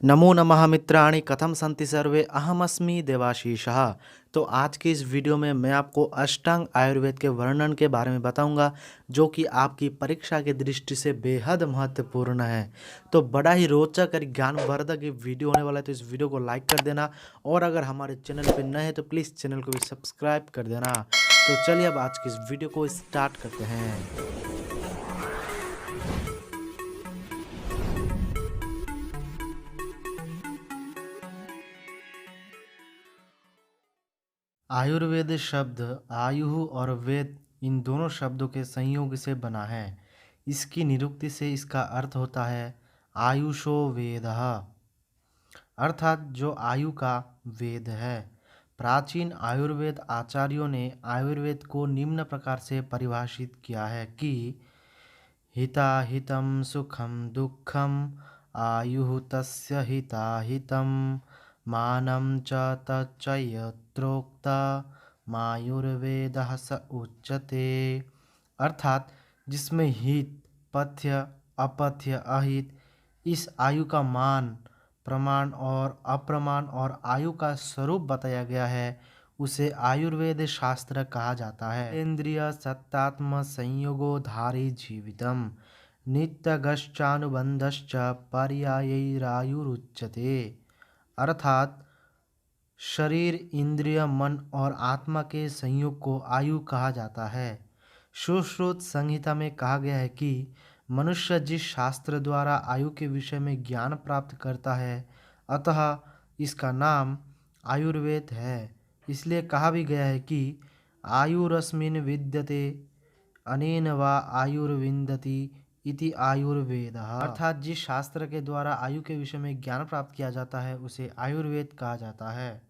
नमो नमः मित्राणि कथम सन्ति सर्वे अहमस्मि देवाशीषः। तो आज की इस वीडियो में मैं आपको अष्टांग आयुर्वेद के वर्णन के बारे में बताऊंगा, जो कि आपकी परीक्षा की दृष्टि से बेहद महत्वपूर्ण है। तो बड़ा ही रोचक और ज्ञानवर्धक ये वीडियो होने वाला है, तो इस वीडियो को लाइक कर देना और अगर हमारे चैनल पर नए हैं तो प्लीज़ चैनल को भी सब्सक्राइब कर देना। तो चलिए अब आज की इस वीडियो को स्टार्ट करते हैं। आयुर्वेद शब्द आयु और वेद इन दोनों शब्दों के संयोग से बना है। इसकी निरुक्ति से इसका अर्थ होता है आयुषो वेदः, अर्थात जो आयु का वेद है। प्राचीन आयुर्वेद आचार्यों ने आयुर्वेद को निम्न प्रकार से परिभाषित किया है कि हिताहितं सुखं दुःखं आयुः तस्य हिताहितं मानं च तच्च यत्रोक्तमायुर्वेदः स उच्यते। अर्थात जिसमें हित, पथ्य, अपथ्य, अहित, इस आयु का मान, प्रमाण और अप्रमाण और आयु का स्वरूप बताया गया है, उसे आयुर्वेद शास्त्र कहा जाता है। इंद्रिय सत्तात्म संयोगो धारी जीवितम नित्यगश्चानुबंधश्च पर्यायैरायुरुच्यते। अर्थात शरीर, इंद्रिय, मन और आत्मा के संयोग को आयु कहा जाता है। सुश्रुत संहिता में कहा गया है कि मनुष्य जिस शास्त्र द्वारा आयु के विषय में ज्ञान प्राप्त करता है, अतः इसका नाम आयुर्वेद है। इसलिए कहा भी गया है कि आयुरस्मिन् विद्यते अनेन वा आयुर्विन्दति इति आयुर्वेदः। अर्थात जिस शास्त्र के द्वारा आयु के विषय में ज्ञान प्राप्त किया जाता है उसे आयुर्वेद कहा जाता है।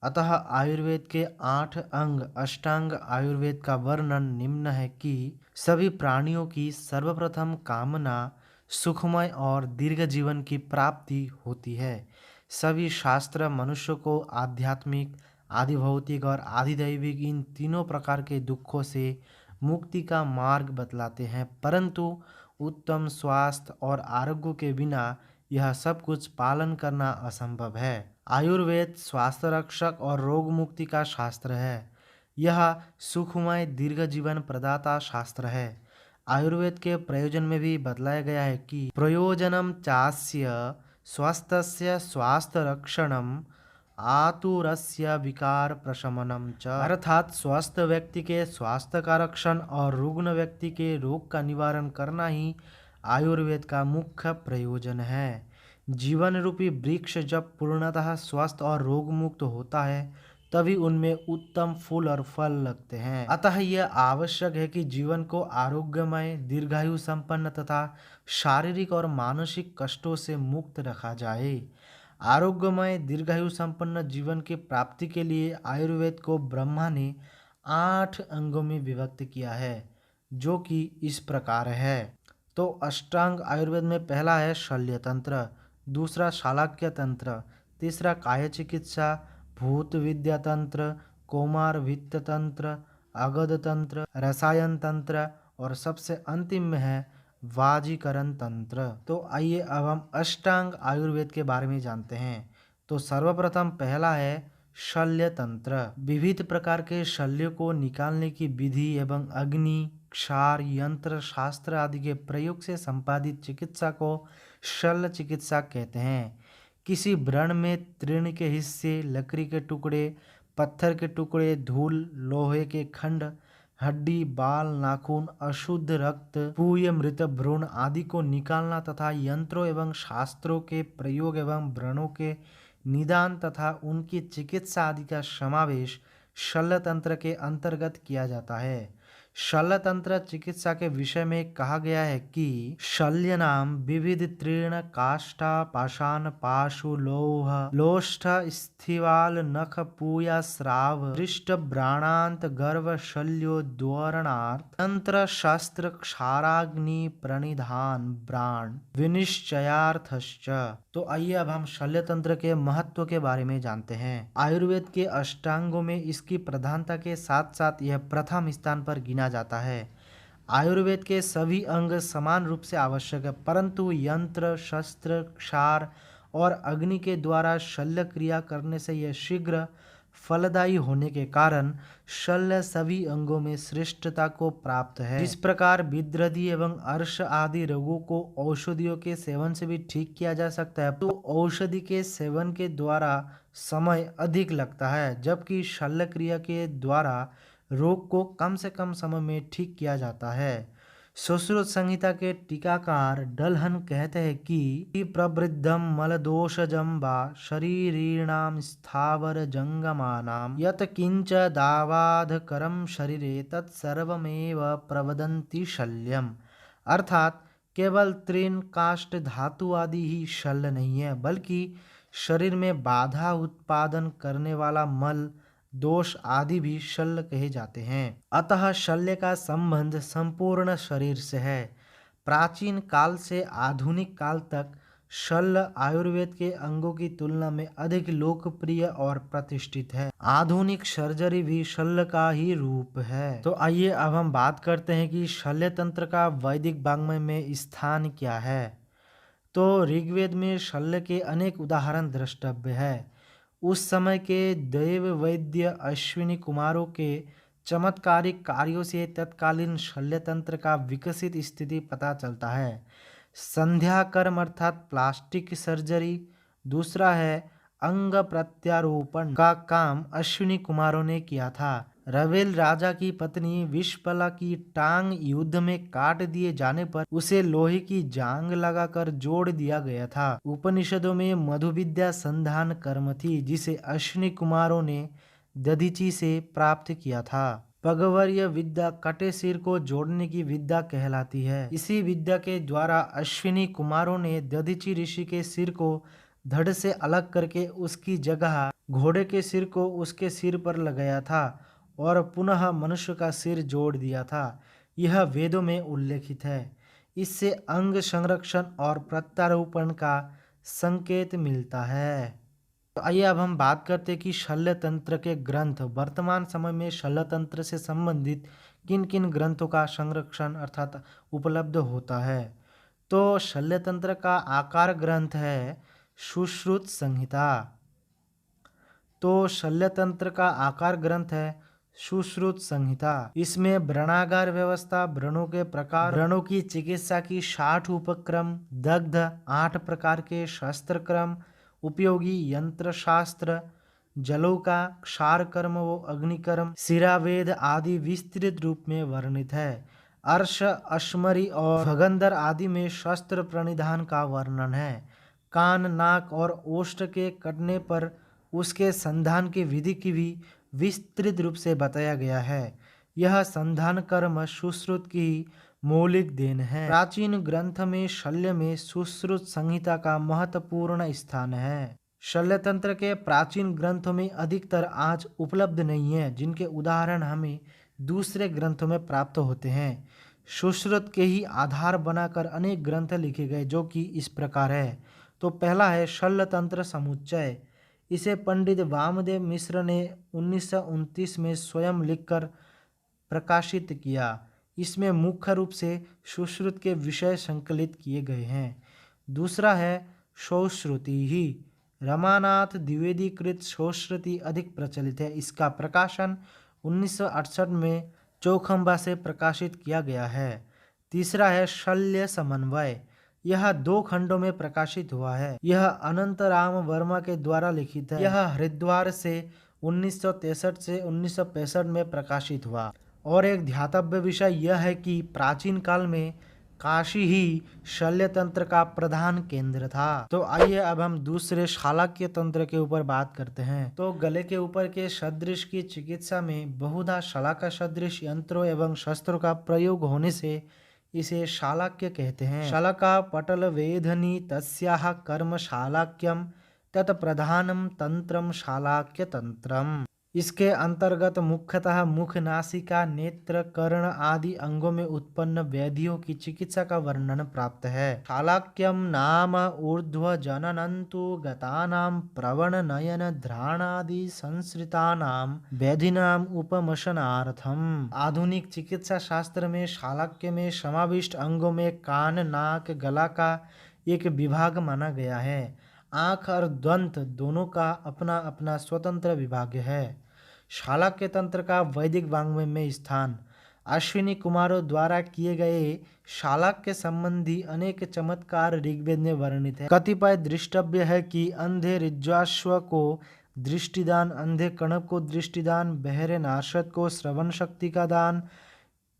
अतः आयुर्वेद के 8 अंग अष्टांग आयुर्वेद का वर्णन निम्न है कि सभी प्राणियों की सर्वप्रथम कामना सुखमय और दीर्घ जीवन की प्राप्ति होती है। सभी शास्त्र मनुष्य को आध्यात्मिक, आदि भौतिक और आदि दैविक इन तीनों प्रकार के दुखों से मुक्ति का मार्ग बतलाते हैं, परंतु उत्तम स्वास्थ्य और आरोग्य के बिना यह सब कुछ पालन करना असंभव है। आयुर्वेद स्वास्थ्य रक्षक और रोग मुक्ति का शास्त्र है। यह सुखमय दीर्घ जीवन प्रदाता शास्त्र है। आयुर्वेद के प्रयोजन में भी बतलाया गया है कि प्रयोजनम चास्य स्वस्थस्य स्वास्थ्य रक्षणम आतुरस्य विकार प्रशमनम च। अर्थात स्वस्थ व्यक्ति के स्वास्थ्य का रक्षण और रुग्ण व्यक्ति के रोग का निवारण करना ही आयुर्वेद का मुख्य प्रयोजन है। जीवन रूपी वृक्ष जब पूर्णतः स्वस्थ और रोग मुक्त होता है, तभी उनमें उत्तम फूल और फल लगते हैं। अतः यह आवश्यक है कि जीवन को आरोग्यमय, दीर्घायु संपन्न तथा शारीरिक और मानसिक कष्टों से मुक्त रखा जाए। आरोग्यमय दीर्घायु संपन्न जीवन की प्राप्ति के लिए आयुर्वेद को ब्रह्मा ने 8 अंगों में विभक्त किया है, जो कि इस प्रकार है। तो अष्टांग आयुर्वेद में पहला है शल्य तंत्र, दूसरा शालाक्य तंत्र, तीसरा काय चिकित्सा, भूत विद्या तंत्र, कौमार वित्त तंत्र, अगध तंत्र, रसायन तंत्र और सबसे अंतिम में है वाजीकरण तंत्र। तो आइए अब हम अष्टांग आयुर्वेद के बारे में जानते हैं। तो सर्वप्रथम पहला है शल्य तंत्र। विविध प्रकार के शल्य को निकालने की विधि एवं अग्नि, क्षार, यंत्र, शास्त्र आदि के प्रयोग से संपादित चिकित्सा को शल्य चिकित्सा कहते हैं। किसी व्रण में तृण के हिस्से, लकड़ी के टुकड़े, पत्थर के टुकड़े, धूल, लोहे के खंड, हड्डी, बाल, नाखून, अशुद्ध रक्त, पूय, मृत भ्रूण आदि को निकालना तथा यंत्रों एवं शास्त्रों के प्रयोग एवं व्रणों के निदान तथा उनकी चिकित्सा आदि का समावेश शल्य तंत्र के अंतर्गत किया जाता है। शल्य तंत्र चिकित्सा के विषय में कहा गया है कि शल्य नाम विविध तृण, काष्ठा, पाषाण, पाशु, लौह, लोष्ठ, स्थिवाल, नख, पूया, स्राव, दृष्ट, ब्राणांत, गर्भ, शल्यो, द्वारणार्थ, तंत्र, शस्त्र, क्षाराग्नि, प्रणिधान, ब्राण, विनिश्चयार्थश्च। तो आइए अब हम शल्य तंत्र के महत्व के बारे में जानते हैं। आयुर्वेद के अष्टांगों में इसकी प्रधानता के साथ साथ यह प्रथम स्थान पर गिना जाता है। आयुर्वेद के सभी अंग समान रूप से आवश्यक है, परंतु यंत्र, शस्त्र, क्षार और अग्नि के द्वारा शल्य क्रिया करने से यह शीघ्र फलदायी होने के कारण शल्य सभी अंगों में श्रेष्ठता को प्राप्त है। जिस प्रकार विद्रधि एवं अर्श आदि रोगों को औषधियों के सेवन से भी ठीक किया जा सकता है, तो औषधि के सेवन के द्वारा समय अधिक लगता है, जबकि शल्य क्रिया के द्वारा रोग को कम से कम समय में ठीक किया जाता है। सुश्रुत संहिता के टीकाकार डलहन कहते हैं कि प्रवृद्धम मलदोषजं वा शरीरिणां स्थावर जंगमानां यत किंच दावाधकरम शरीरे तत्सर्वमेव प्रवदन्ति शल्यम। अर्थात केवल तृण काष्ठ धातु आदि ही शल्य नहीं है, बल्कि शरीर में बाधा उत्पादन करने वाला मल दोष आदि भी शल्य कहे जाते हैं। अतः शल्य का संबंध संपूर्ण शरीर से है। प्राचीन काल से आधुनिक काल तक शल्य आयुर्वेद के अंगों की तुलना में अधिक लोकप्रिय और प्रतिष्ठित है। आधुनिक सर्जरी भी शल्य का ही रूप है। तो आइए अब हम बात करते हैं कि शल्य तंत्र का वैदिक वाङ्मय में स्थान क्या है। तो ऋग्वेद में शल्य के अनेक उदाहरण द्रष्टव्य है। उस समय के देव वैद्य अश्विनी कुमारों के चमत्कारिक कार्यों से तत्कालीन शल्य तंत्र का विकसित स्थिति पता चलता है। संध्या कर्म अर्थात प्लास्टिक सर्जरी, दूसरा है अंग प्रत्यारोपण का काम अश्विनी कुमारों ने किया था। रवेल राजा की पत्नी विशपला की टांग युद्ध में काट दिए जाने पर उसे लोहे की जांग लगाकर जोड़ दिया गया था। उपनिषदों में मधुविद्या संधान कर्म थी, जिसे अश्विनी कुमारों ने दधीचि से प्राप्त किया था। पगवर्य विद्या कटे सिर को जोड़ने की विद्या कहलाती है। इसी विद्या के द्वारा अश्विनी कुमारों ने दधीचि ऋषि के सिर को धड़ से अलग करके उसकी जगह घोड़े के सिर को उसके सिर पर लगाया था और पुनः मनुष्य का सिर जोड़ दिया था। यह वेदों में उल्लेखित है। इससे अंग संरक्षण और प्रत्यारोपण का संकेत मिलता है। तो आइए अब हम बात करते हैं कि शल्य तंत्र के ग्रंथ। वर्तमान समय में शल्य तंत्र से संबंधित किन किन ग्रंथों का संरक्षण अर्थात उपलब्ध होता है। तो शल्य तंत्र का आकार ग्रंथ है सुश्रुत संहिता। तो शल्य तंत्र का आकार ग्रंथ है सुश्रुत संहिता। इसमें व्रणागार व्यवस्था, व्रणों के प्रकार, व्रणों की चिकित्सा की 60 उपक्रम, दग्ध 8 प्रकार के शस्त्र क्रम, उपयोगी यंत्र शास्त्र, जलों का क्षार कर्म व अग्निकर्म, शिरावेद आदि विस्तृत रूप में वर्णित है। अर्श, अश्मरी और भगंदर आदि में शस्त्र प्रणिधान का वर्णन है। कान, नाक और ओष्ठ के कटने पर उसके संधान की विधि की भी विस्तृत रूप से बताया गया है। यह संधान कर्म सुश्रुत की मौलिक देन है। प्राचीन ग्रंथ में शल्य में सुश्रुत संहिता का महत्वपूर्ण स्थान है। शल्य तंत्र के प्राचीन ग्रंथों में अधिकतर आज उपलब्ध नहीं है, जिनके उदाहरण हमें दूसरे ग्रंथों में प्राप्त होते हैं। सुश्रुत के ही आधार बनाकर अनेक ग्रंथ लिखे गए, जो कि इस प्रकार है। तो पहला है शल्य तंत्र समुच्चय। इसे पंडित वामदेव मिश्र ने 1929 में स्वयं लिखकर प्रकाशित किया। इसमें मुख्य रूप से सुश्रुत के विषय संकलित किए गए हैं। दूसरा है सौश्रुति ही। रमानाथ द्विवेदी कृत सौश्रुति अधिक प्रचलित है। इसका प्रकाशन 1968 में चौखंबा से प्रकाशित किया गया है। तीसरा है शल्य समन्वय। यह 2 खंडों में प्रकाशित हुआ है। यह अनंत राम वर्मा के द्वारा लिखित है। यह हरिद्वार से 1963 से 1965 में प्रकाशित हुआ। और एक ध्यातव्य विषय यह है कि प्राचीन काल में काशी ही शल्य तंत्र का प्रधान केंद्र था। तो आइए अब हम दूसरे शालाक्य तंत्र के ऊपर बात करते हैं। तो गले के ऊपर के सदृश की चिकित्सा में बहुधा शलाका सदृश यंत्रों एवं शस्त्रों का प्रयोग होने से इसे शालाक्य कहते हैं। शलाका पटल वेधनी तस्याः कर्म शालाक्यम तत्प्रधानम तंत्रम शालाक्य तंत्रम। इसके अंतर्गत मुख्यतः मुख, नासिका, नेत्र, कर्ण आदि अंगों में उत्पन्न व्याधियों की चिकित्सा का वर्णन प्राप्त है। शालाक्यम नाम ऊर्ध्व जननंतु गतानां प्रवण नयन ध्राणादि संसृतानां व्याधिनां उपमशनार्थम। आधुनिक चिकित्सा शास्त्र में शालाक्य में समाविष्ट अंगों में कान, नाक, गला का एक विभाग माना गया है। आँख और दंत दोनों का अपना अपना स्वतंत्र विभाग है। शालाक्य तंत्र का वैदिक वाङ्मय में स्थान। अश्विनी कुमारों द्वारा किए गए शालाक्य संबंधी अनेक चमत्कार ऋग्वेद में वर्णित है। कतिपय दृष्टव्य है कि अंधे ऋज्वाश्व को दृष्टिदान, अंधे कणक को दृष्टिदान, बहरे नारद को श्रवण शक्ति का दान।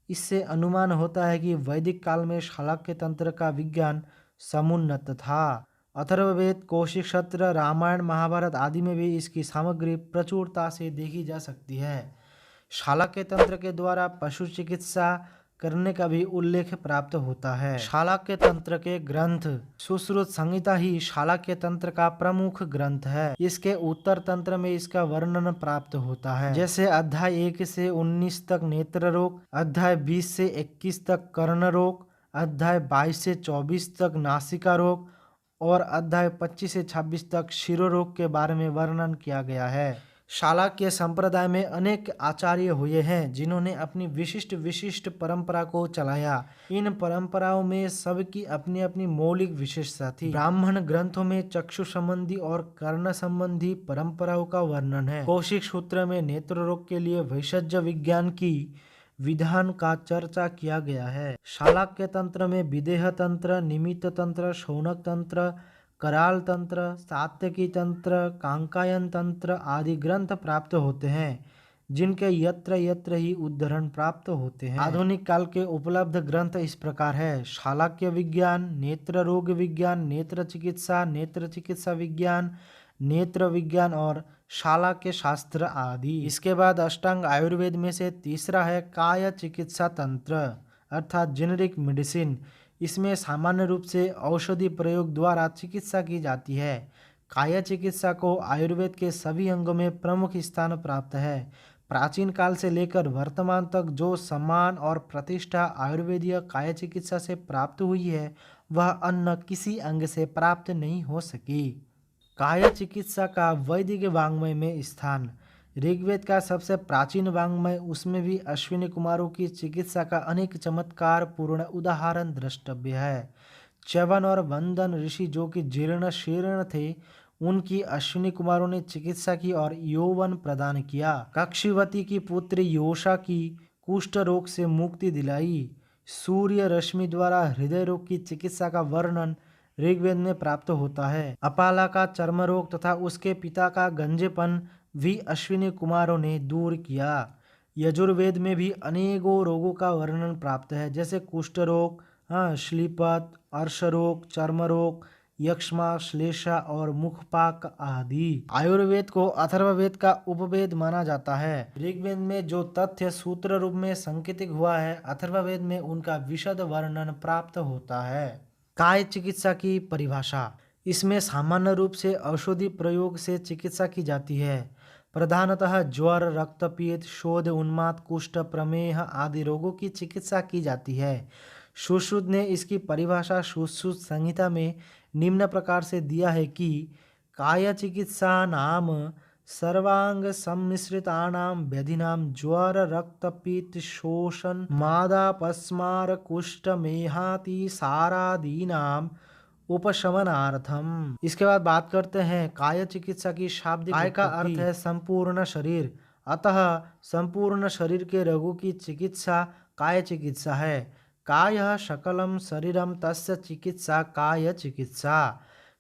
इससे अनुमान होता है कि वैदिक काल में शालाक्य तंत्र का विज्ञान समुन्नत था। अथर्ववेद, कौशिक सत्र, रामायण, महाभारत आदि में भी इसकी सामग्री प्रचुरता से देखी जा सकती है। शालाक्य तंत्र के द्वारा पशु चिकित्सा करने का भी उल्लेख प्राप्त होता है। शालाक्य तंत्र के ग्रंथ। सुश्रुत संहिता ही शालाक्य तंत्र का प्रमुख ग्रंथ है। इसके उत्तर तंत्र में इसका वर्णन प्राप्त होता है। जैसे अध्याय 1 से 19 तक नेत्र रोग, अध्याय 20 से 21 तक कर्ण रोग, अध्याय 22 से 24 तक नासिका रोग और अध्याय 25 से 26 तक शिरोरोग के बारे में वर्णन किया गया है। शालाक्य संप्रदाय में अनेक आचार्य हुए हैं जिन्होंने अपनी विशिष्ट विशिष्ट परंपरा को चलाया। इन परंपराओं में सबकी अपनी अपनी मौलिक विशेषता थी। ब्राह्मण ग्रंथों में चक्षु संबंधी और कर्ण संबंधी परंपराओं का वर्णन है। कौशिक सूत्र में नेत्र रोग के लिए वैशज्य विज्ञान की विधान का चर्चा किया गया है। शालाक्य तंत्र में विदेह तंत्र, निमित्त तंत्र, शौनक तंत्र, कराल तंत्र, सात्यकी तंत्र, कांकायन तंत्र आदि ग्रंथ प्राप्त होते हैं जिनके यत्र यत्र ही उद्धरण प्राप्त होते हैं। आधुनिक काल के उपलब्ध ग्रंथ इस प्रकार है: शालाक्य विज्ञान, नेत्र रोग विज्ञान, नेत्र चिकित्सा विज्ञान, नेत्र विज्ञान और शालाक्य शास्त्र आदि। इसके बाद अष्टांग आयुर्वेद में से तीसरा है काय चिकित्सा तंत्र अर्थात जेनेरिक मेडिसिन। इसमें सामान्य रूप से औषधि प्रयोग द्वारा चिकित्सा की जाती है। काय चिकित्सा को आयुर्वेद के सभी अंगों में प्रमुख स्थान प्राप्त है। प्राचीन काल से लेकर वर्तमान तक जो सम्मान और प्रतिष्ठा आयुर्वेदीय काय चिकित्सा से प्राप्त हुई है वह अन्य किसी अंग से प्राप्त नहीं हो सकी। काय चिकित्सा का वैदिक वाङ्मय में स्थान। ऋग्वेद का सबसे प्राचीन वाङ्मय, उसमें भी अश्विनी कुमारों की चिकित्सा का अनेक चमत्कार पूर्ण उदाहरण द्रष्टव्य है। च्यवन और वंदन ऋषि जो कि जीर्ण शीर्ण थे, उनकी अश्विनी कुमारों ने चिकित्सा की और यौवन प्रदान किया। कक्षिवती की पुत्री योषा की कुष्ठ रोग से मुक्ति दिलाई। सूर्य रश्मि द्वारा हृदय रोग की चिकित्सा का वर्णन ऋग्वेद में प्राप्त होता है। अपाला का चर्म रोग तथा उसके पिता का गंजेपन भी अश्विनी कुमारों ने दूर किया। यजुर्वेद में भी अनेकों रोगों का वर्णन प्राप्त है, जैसे कुष्ठ रोग, श्लीपत, अर्श रोग, चर्म रोग, यक्ष्मा, श्लेषा और मुखपाक आदि। आयुर्वेद को अथर्ववेद का उपवेद माना जाता है। ऋग्वेद में जो तथ्य सूत्र रूप में संकेतित हुआ है, अथर्ववेद में उनका विशद वर्णन प्राप्त होता है। काय चिकित्सा की परिभाषा। इसमें सामान्य रूप से औषधि प्रयोग से चिकित्सा की जाती है। प्रधानतः ज्वर, रक्तपीत, शोध, उन्माद, कुष्ठ, प्रमेह आदि रोगों की चिकित्सा की जाती है। सुश्रुत ने इसकी परिभाषा सुश्रुत संहिता में निम्न प्रकार से दिया है कि काय चिकित्सा नाम सर्वांग सम्मिश्रितानां व्याधिनां ज्वर, रक्तपीत, शोषण, मादापस्मार, कुष्ठ, मेहाति सारादीनाम उपशमनार्थम। इसके बाद बात करते हैं काय चिकित्सा की शाब्दिक। काय का अर्थ है संपूर्ण शरीर, अतः संपूर्ण शरीर के रोगों की चिकित्सा काय चिकित्सा है। कायः सकलम शरीरम तस्य चिकित्सा काय चिकित्सा।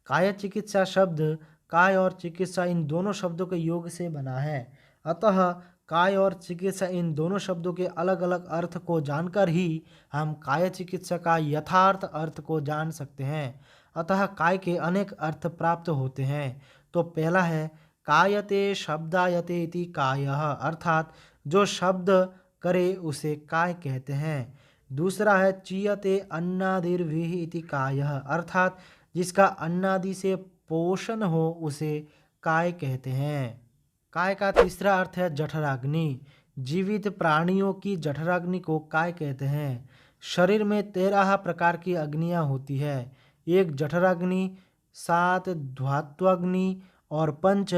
काय चिकित्सा शब्द काय और चिकित्सा इन दोनों शब्दों के योग से बना है, अतः काय और चिकित्सा इन दोनों शब्दों के अलग अलग अर्थ को जानकर ही हम काय चिकित्सा का यथार्थ अर्थ को जान सकते हैं। अतः काय के अनेक अर्थ प्राप्त होते हैं। तो पहला है कायते शब्दायते इति कायः, अर्थात जो शब्द करे उसे काय कहते हैं। दूसरा है चीयते अन्नादिर्भिः इति कायः, अर्थात जिसका अन्नादि से पोषण हो उसे काय कहते हैं। काय का तीसरा अर्थ है जठराग्नि। जीवित प्राणियों की जठराग्नि को काय कहते हैं। शरीर में 13 प्रकार की अग्नियां होती है। एक जठराग्नि, 7 ध्वात्वाग्नि और 5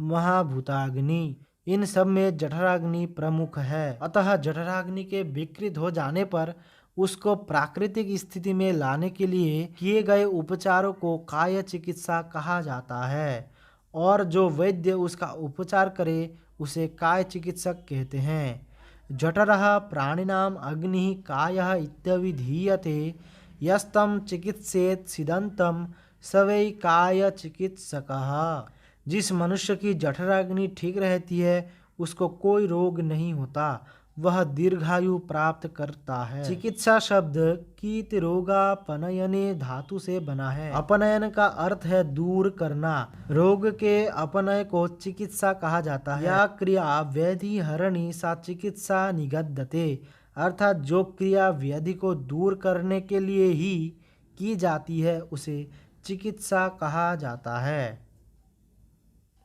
महाभूताग्नि। इन सब में जठराग्नि प्रमुख है। अतः जठराग्नि के विकृत हो जाने पर उसको प्राकृतिक स्थिति में लाने के लिए किए गए उपचारों को काय चिकित्सा कहा जाता है और जो वैद्य उसका उपचार करे उसे काय चिकित्सक कहते हैं। जठरः प्राणिनाम अग्नि कायः इत्यभिधीयते यस्तम चिकित्सेत सिदंतम स वै काय चिकित्सकः। जिस मनुष्य की जठराग्नि ठीक रहती है उसको कोई रोग नहीं होता, वह दीर्घायु प्राप्त करता है। चिकित्सा शब्द कीट रोगापनयने धातु से बना है। अपनयन का अर्थ है दूर करना। रोग के अपनय को चिकित्सा कहा जाता है। यह क्रिया व्याधि हरणी सा चिकित्सा निगद्यते, अर्थात जो क्रिया व्याधि को दूर करने के लिए ही की जाती है उसे चिकित्सा कहा जाता है।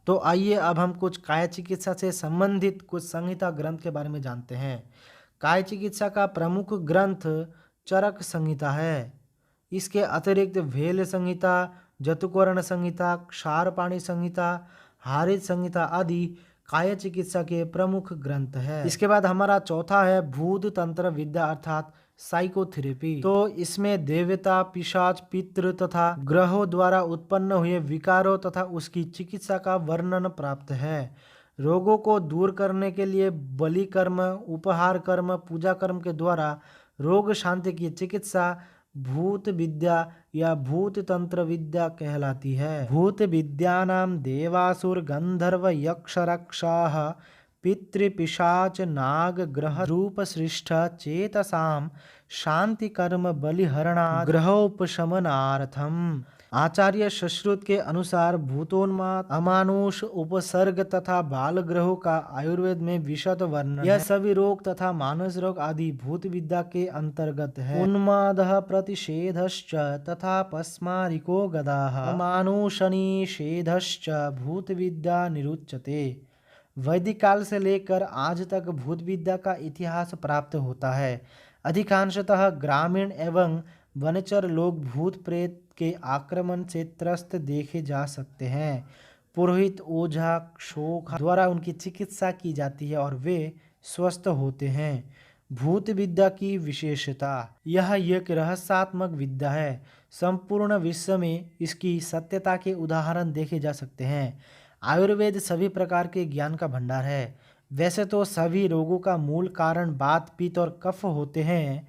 तो आइए अब हम कुछ काय चिकित्सा से संबंधित कुछ संहिता ग्रंथ के बारे में जानते हैं। काय चिकित्सा का प्रमुख ग्रंथ चरक संहिता है। इसके अतिरिक्त भेल संहिता, जतुकर्ण संहिता, क्षारपाणी संहिता, हारित संहिता आदि काय चिकित्सा के प्रमुख ग्रंथ है। इसके बाद हमारा चौथा है भूत तंत्र विद्या अर्थात साइकोथेरेपी। तो इसमें देवता, पिशाच, पितृ तथा ग्रहों द्वारा उत्पन्न हुए विकारों तथा उसकी चिकित्सा का वर्णन प्राप्त है। रोगों को दूर करने के लिए बलि कर्म, उपहार कर्म, पूजा कर्म के द्वारा रोग शांति की चिकित्सा भूत विद्या या भूत तंत्र विद्या कहलाती है। भूत विद्यानाम देवासुर गंधर्व यक्ष रक्षाः पितृपिशाच नाग ग्रह रूप सृष्ट चेतसाम शांति कर्म बलिहरणा ग्रहोपशमनार्थम। आचार्य सुश्रुत के अनुसार भूतोन्माद, अमानुष, उपसर्ग तथा बाल ग्रहों का आयुर्वेद में विशद वर्णन। यह सभी रोग तथा मानस रोग आदि भूत विद्या के अंतर्गत है। उन्मादः प्रतिषेधश्च तथा पस्मारिको गदाः अमानुषनिषेधश्च भूत विद्या निरुच्यते। वैदिक काल से लेकर आज तक भूत विद्या का इतिहास प्राप्त होता है। अधिकांशतः ग्रामीण एवं वनचर लोग भूत प्रेत के आक्रमण से त्रस्त देखे जा सकते हैं। पुरोहित, ओझा, शोक द्वारा उनकी चिकित्सा की जाती है और वे स्वस्थ होते हैं। भूत विद्या की विशेषता, यह एक रहस्यात्मक विद्या है। संपूर्ण विश्व में इसकी सत्यता के उदाहरण देखे जा सकते हैं। आयुर्वेद सभी प्रकार के ज्ञान का भंडार है। वैसे तो सभी रोगों का मूल कारण वात, पित्त और कफ होते हैं,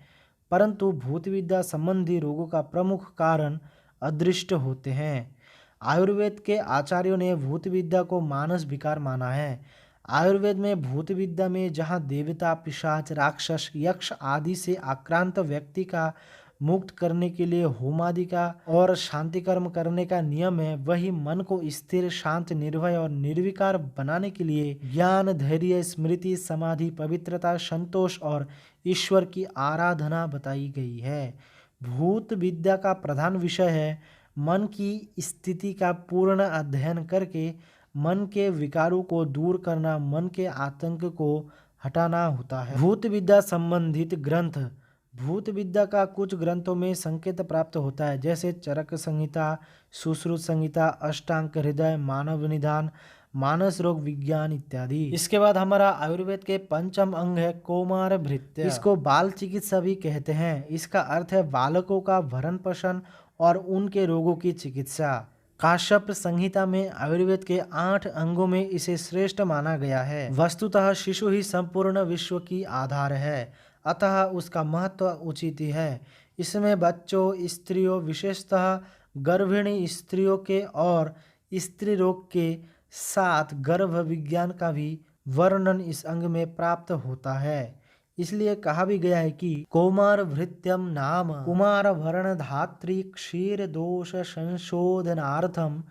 परंतु भूत विद्या संबंधी रोगों का प्रमुख कारण अदृष्ट होते हैं। आयुर्वेद के आचार्यों ने भूत विद्या को मानस विकार माना है। आयुर्वेद में भूत विद्या में जहाँ देवता, पिशाच, राक्षस, यक्ष आदि से आक्रांत व्यक्ति का मुक्त करने के लिए होमादि का और शांति कर्म करने का नियम है, वही मन को स्थिर, शांत, निर्भय और निर्विकार बनाने के लिए ज्ञान, धैर्य, स्मृति, समाधि, पवित्रता, संतोष और ईश्वर की आराधना बताई गई है। भूत विद्या का प्रधान विषय है मन की स्थिति का पूर्ण अध्ययन करके मन के विकारों को दूर करना, मन के आतंक को हटाना होता है। भूत विद्या संबंधित ग्रंथ, भूत विद्या का कुछ ग्रंथों में संकेत प्राप्त होता है, जैसे चरक संहिता, सुश्रुत संहिता, अष्टांग हृदय, मानव निदान, मानस रोग विज्ञान इत्यादि। इसके बाद हमारा आयुर्वेद के पंचम अंग है कौमार भृत्य। इसको बाल चिकित्सा भी कहते हैं। इसका अर्थ है बालकों का भरण पोषण और उनके रोगों की चिकित्सा। काश्यप संहिता में आयुर्वेद के 8 अंगों में इसे श्रेष्ठ माना गया है। वस्तुतः शिशु ही संपूर्ण विश्व की आधार है, अतः उसका महत्व उचित ही है। इसमें बच्चों, स्त्रियों, विशेषतः गर्भिणी स्त्रियों के और स्त्री रोग के साथ गर्भ विज्ञान का भी वर्णन इस अंग में प्राप्त होता है। इसलिए कहा भी गया है कि कौमार भृत्यम नाम कुमार भरण धात्री क्षीर दोष संशोधनार्थम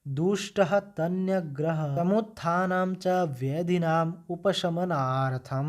दुष्टः तन्य ग्रह समुत्थानाम च व्याधिनाम उपशमनार्थम।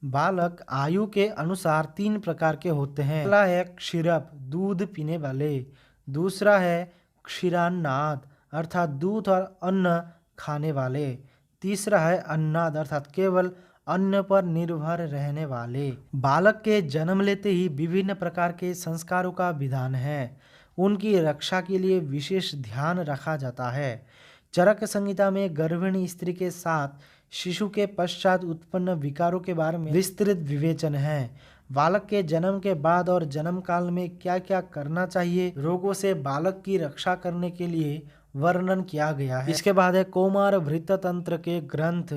बालक आयु के अनुसार 3 प्रकार के होते हैं। पहला है क्षीरप, दूध पीने वाले। दूसरा है क्षीरान्नाद अर्थात दूध और अन्न खाने वाले। तीसरा है अन्नाद अर्थात केवल अन्न पर निर्भर रहने वाले। बालक के जन्म लेते ही विभिन्न प्रकार के संस्कारों का विधान है। उनकी रक्षा के लिए विशेष ध्यान रखा जाता है। चरक संहिता में गर्भिणी स्त्री के साथ शिशु के पश्चात उत्पन्न विकारों के बारे में विस्तृत विवेचन है। बालक के जन्म के बाद और जन्म काल में क्या क्या करना चाहिए, रोगों से बालक की रक्षा करने के लिए वर्णन किया गया है। इसके बाद है कौमार वृत्त तंत्र के ग्रंथ।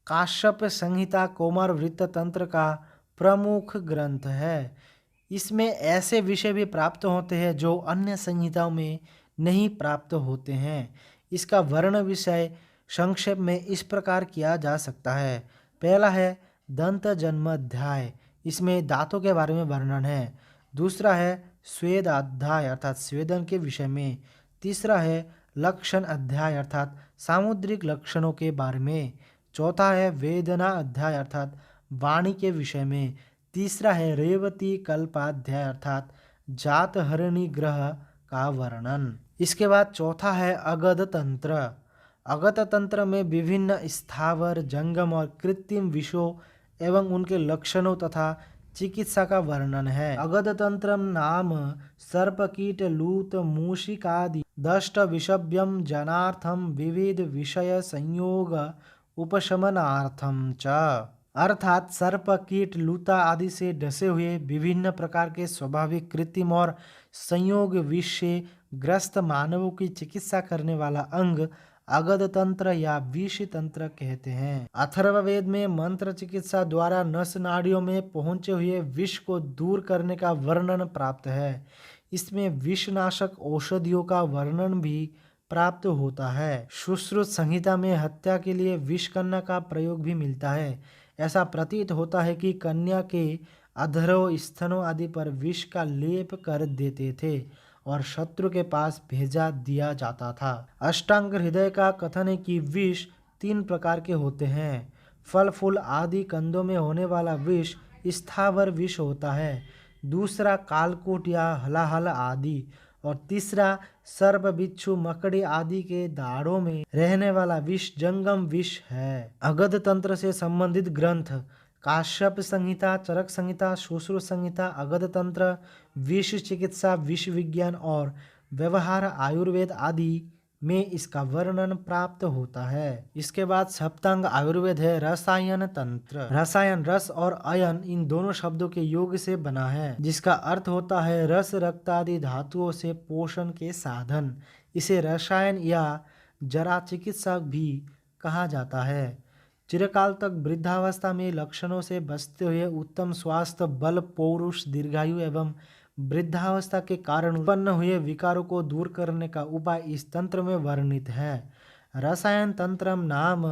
काश्यप संहिता कौमार वृत्त तंत्र का प्रमुख ग्रंथ है। इसमें ऐसे विषय भी प्राप्त होते हैं जो अन्य संहिताओं में नहीं प्राप्त होते हैं। इसका वर्ण विषय संक्षेप में इस प्रकार किया जा सकता है। पहला है दंत जन्म अध्याय, इसमें दांतों के बारे में वर्णन है। दूसरा है स्वेद अध्याय अर्थात स्वेदन के विषय में। तीसरा है लक्षण अध्याय अर्थात सामुद्रिक लक्षणों के बारे में। चौथा है वेदना अध्याय अर्थात वाणी के विषय में। तीसरा है रेवती कल्पाध्याय अर्थात जात हरिणी ग्रह का वर्णन। इसके बाद चौथा है अगध तंत्र। अगध तंत्र में विभिन्न स्थावर जंगम और कृत्रिम विषयों एवं उनके लक्षणों तथा चिकित्सा का वर्णन है। अगध तंत्र नाम सर्प कीट लूत मूषिकादि दष्ट विषभ्यम जनार्थम विविध विषय संयोग उपशमनार्थम च अर्थात सर्प कीट लूता आदि से डसे हुए विभिन्न प्रकार के स्वाभाविक कृत्रिम और संयोग विष से ग्रस्त मानवों की चिकित्सा करने वाला अंग अगध तंत्र या विष तंत्र कहते हैं। अथर्ववेद में मंत्र चिकित्सा द्वारा नस नाड़ियों में पहुंचे हुए विष को दूर करने का वर्णन प्राप्त है। इसमें विषनाशक औषधियों का वर्णन भी प्राप्त होता है। सुश्रुत संहिता में हत्या के लिए विषकन्या का प्रयोग भी मिलता है। ऐसा प्रतीत होता है कि कन्या के अधरों स्तनों आदि पर विष का लेप कर देते थे और शत्रु के पास भेजा दिया जाता था। अष्टांग हृदय का कथन है कि विष 3 प्रकार के होते हैं। फल फूल आदि कंदों में होने वाला विष स्थावर विष होता है। दूसरा कालकूट या हलाहल आदि, और तीसरा सर्प बिच्छू मकड़ी आदि के दाढ़ों में रहने वाला विष जंगम विष है। अगध तंत्र से संबंधित ग्रंथ काश्यप संहिता, चरक संहिता, सुश्रुत संहिता, अगध तंत्र, विष चिकित्सा, विष विज्ञान और व्यवहार आयुर्वेद आदि में इसका वर्णन प्राप्त होता है। इसके बाद सप्तांग आयुर्वेद है रसायन तंत्र। रसायन रस और अयन इन दोनों शब्दों के योग से बना है, जिसका अर्थ होता है रस रक्त आदि धातुओं से पोषण के साधन। इसे रसायन या जरा चिकित्सा भी कहा जाता है। चिरकाल तक वृद्धावस्था में लक्षणों से बचते हुए उत्तम स्वास्थ्य, बल, पौरुष, दीर्घायु एवं वृद्धावस्था के कारण उत्पन्न हुए विकारों को दूर करने का उपाय इस तंत्र में वर्णित है। रसायन तंत्रम नाम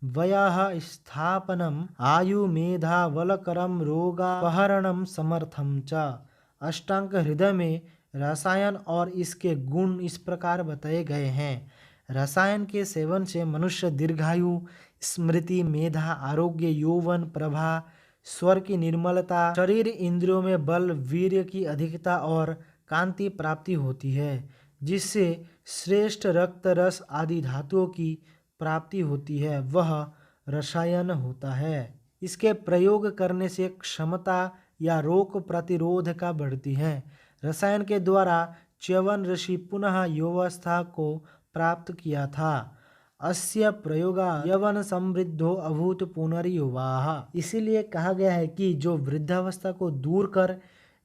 वयः स्थापनम आयु मेधा वलकरम रोगापहरणम समर्थम च। अष्टांग हृदय में रसायन और इसके गुण इस प्रकार बताए गए हैं। रसायन के सेवन से मनुष्य दीर्घायु, स्मृति, मेधा, आरोग्य, यौवन, प्रभा, स्वर की निर्मलता, शरीर इंद्रियों में बल, वीर्य की अधिकता और कांति प्राप्ति होती है, जिससे श्रेष्ठ रक्त रस आदि धातुओं की प्राप्ति होती है, वह रसायन होता है। इसके प्रयोग करने से क्षमता या रोग प्रतिरोध का बढ़ती है। रसायन के द्वारा च्यवन ऋषि पुनः यौवस्था को प्राप्त किया था। अस्य प्रयोगा यवन समृद्धो अभूत पुनर्युवाः। इसीलिए कहा गया है कि जो वृद्धावस्था को दूर कर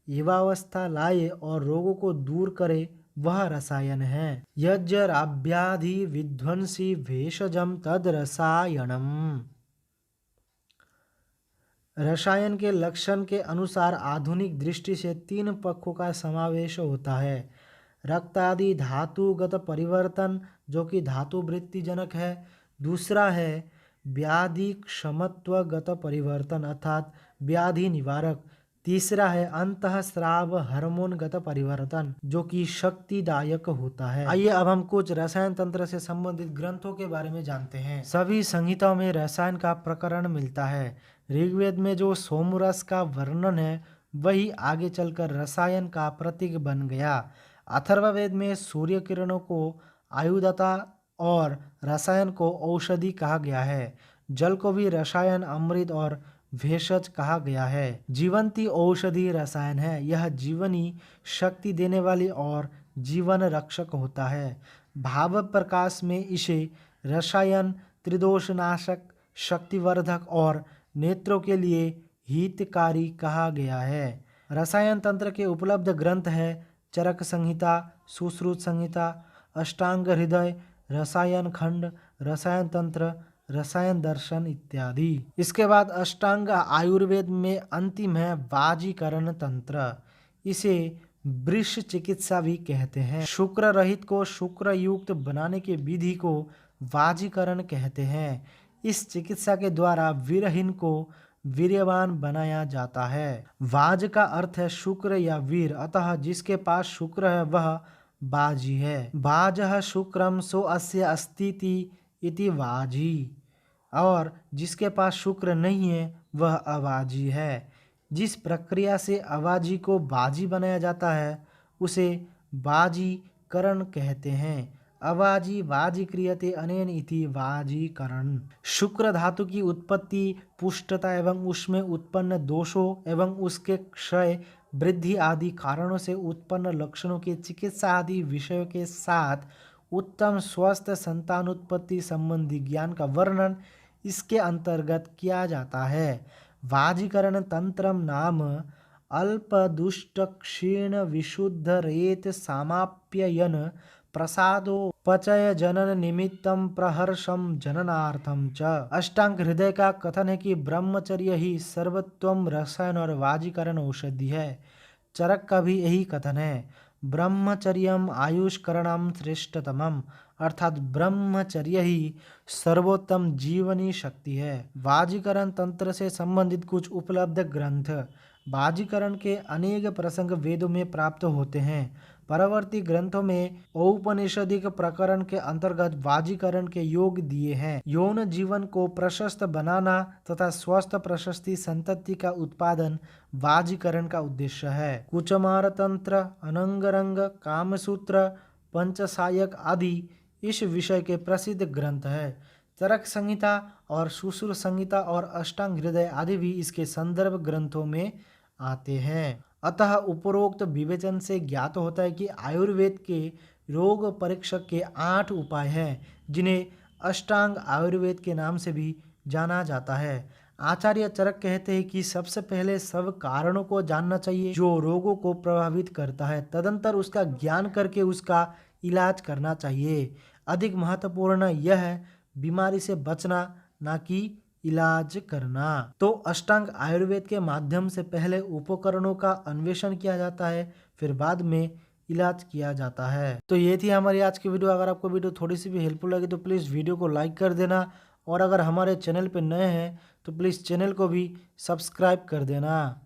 युवावस्था लाए और रोगों को दूर करे वह रसायन है। यज्ञराभ्याधि विध्वंसी भेषजम तद रसायनम। रसायन के लक्षण के अनुसार आधुनिक दृष्टि से 3 पक्षों का समावेश होता है। रक्त आदि धातुगत परिवर्तन जो कि धातु वृत्ति जनक है। दूसरा है व्याधि क्षमत्वगत परिवर्तन अर्थात व्याधि निवारक। तीसरा है अंतःस्राव हार्मोनगत परिवर्तन जो कि शक्तिदायक होता है। आइए अब हम कुछ रसायन तंत्र से संबंधित ग्रंथों के बारे में जानते हैं। सभी संहिताओं में रसायन का प्रकरण मिलता है। ऋग्वेद में जो सोमरस का वर्णन है वही आगे चलकर रसायन का प्रतीक बन गया। अथर्ववेद में सूर्य किरणों को आयुधता और रसायन को औषधि कहा गया है। जल को भी रसायन, अमृत और भेषज कहा गया है। जीवंती औषधि रसायन है। यह जीवनी शक्ति देने वाली और जीवन रक्षक होता है। भाव प्रकाश में इसे रसायन, त्रिदोषनाशक, शक्तिवर्धक और नेत्रों के लिए हितकारी कहा गया है। रसायन तंत्र के उपलब्ध ग्रंथ है चरक संहिता, सुश्रुत संहिता, अष्टांग हृदय, रसायन खंड, रसायन तंत्र, रसायन दर्शन इत्यादि। इसके बाद अष्टांग आयुर्वेद में अंतिम है वाजीकरण तंत्र। इसे वृक्ष चिकित्सा भी कहते हैं। शुक्र रहित को शुक्र युक्त बनाने की विधि को वाजीकरण कहते हैं। इस चिकित्सा के द्वारा वीरहीन को वीर्यवान बनाया जाता है। वाज का अर्थ है शुक्र या वीर, अतः जिसके पास शुक्र है वह बाजी है। बाजः शुक्रम सो अस्य अस्तीति इति वाजी। और जिसके पास शुक्र नहीं है वह अवाजी है। जिस प्रक्रिया से अवाजी को बाजी बनाया जाता है उसे बाजीकरण कहते हैं। अवाजी वाजी क्रियते अनेन इति वाजीकरण। शुक्र धातु की उत्पत्ति, पुष्टता एवं उसमें उत्पन्न दोषों एवं उसके क्षय, वृद्धि आदि कारणों से उत्पन्न लक्षणों की चिकित्सा आदि विषयों के साथ उत्तम स्वस्थ संतानोत्पत्ति संबंधी ज्ञान का वर्णन इसके अंतर्गत किया जाता है। वाजीकरण तंत्रम नाम अल्प दुष्ट क्षीण विशुद्ध रेत सामाप्ययन प्रसादोपचय जनन निमित्तम प्रहर्षम जननार्थम च। अष्टांग हृदय का कथन है कि ब्रह्मचर्य ही सर्वोत्तम रसायन और वाजीकरण औषधि है। चरक का भी यही कथन है। ब्रह्मचर्यम आयुष्करणम श्रेष्ठतमम, अर्थात ब्रह्मचर्य ही सर्वोत्तम जीवनी शक्ति है। वाजीकरण तंत्र से संबंधित कुछ उपलब्ध ग्रंथ। वाजीकरण के अनेक प्रसंग वेदों में प्राप्त होते हैं। परवर्ती ग्रंथों में औपनिषदिक प्रकरण के अंतर्गत वाजीकरण के योग दिए हैं। यौन जीवन को प्रशस्त बनाना तथा स्वस्थ प्रशस्ति संतति का उत्पादन वाजीकरण का उद्देश्य है। कुचमार तंत्र, अनंगरंग, कामसूत्र, पंचसायक आदि इस विषय के प्रसिद्ध ग्रंथ है। चरक संहिता और सुश्रुत संहिता और अष्टांग हृदय आदि भी इसके संदर्भ ग्रंथों में आते हैं। अतः उपरोक्त विवेचन से ज्ञात होता है कि आयुर्वेद के रोग परीक्षक के 8 उपाय हैं, जिन्हें अष्टांग आयुर्वेद के नाम से भी जाना जाता है। आचार्य चरक कहते हैं कि सबसे पहले सब कारणों को जानना चाहिए जो रोगों को प्रभावित करता है, तदंतर उसका ज्ञान करके उसका इलाज करना चाहिए। अधिक महत्वपूर्ण यह है बीमारी से बचना, ना कि इलाज करना। तो अष्टांग आयुर्वेद के माध्यम से पहले उपकरणों का अन्वेषण किया जाता है, फिर बाद में इलाज किया जाता है। तो ये थी हमारी आज की वीडियो। अगर आपको वीडियो थोड़ी सी भी हेल्पफुल लगी तो प्लीज़ वीडियो को लाइक कर देना, और अगर हमारे चैनल पर नए हैं तो प्लीज़ चैनल को भी सब्सक्राइब कर देना।